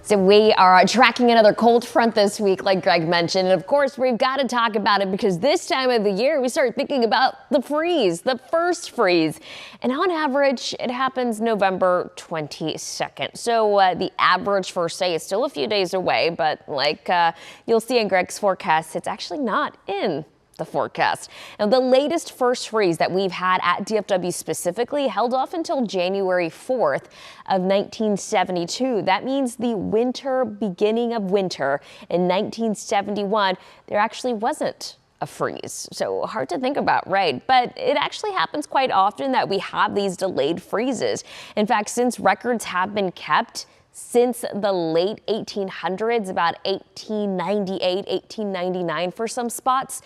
So we are tracking another cold front this week, like Greg mentioned. And of course, we've got to talk about it because this time of the year, we start thinking about the freeze, the first freeze. And on average, it happens November 22nd. So the average first day is still a few days away, but like you'll see in Greg's forecast, it's actually not in the forecast. Now, the latest first freeze that we've had at DFW specifically held off until January 4th of 1972. That means the beginning of winter in 1971, there actually wasn't a freeze. So hard to think about, right? But it actually happens quite often that we have these delayed freezes. In fact, since records have been kept since the late 1800s, about 1898, 1899 for some spots,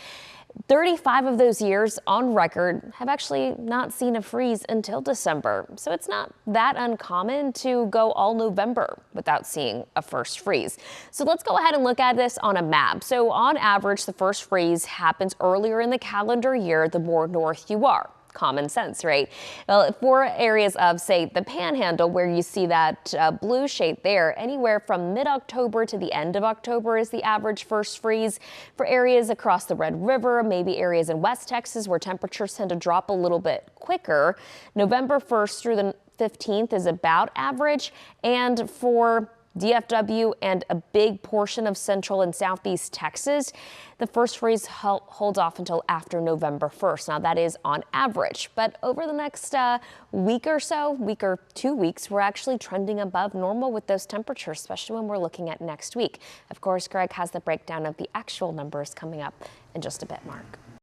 35 of those years on record have actually not seen a freeze until December. So it's not that uncommon to go all November without seeing a first freeze. So let's go ahead and look at this on a map. So on average, the first freeze happens earlier in the calendar year, the more north you are. Common sense, right? Well, for areas of, say, the Panhandle, where you see that blue shade there, anywhere from mid-October to the end of October is the average first freeze. For areas across the Red River, maybe areas in West Texas where temperatures tend to drop a little bit quicker, November 1st through the 15th is about average. And for DFW and a big portion of central and southeast Texas, the first freeze holds off until after November 1st. Now that is on average, but over the next week or 2 weeks, we're actually trending above normal with those temperatures, especially when we're looking at next week. Of course, Greg has the breakdown of the actual numbers coming up in just a bit, Mark.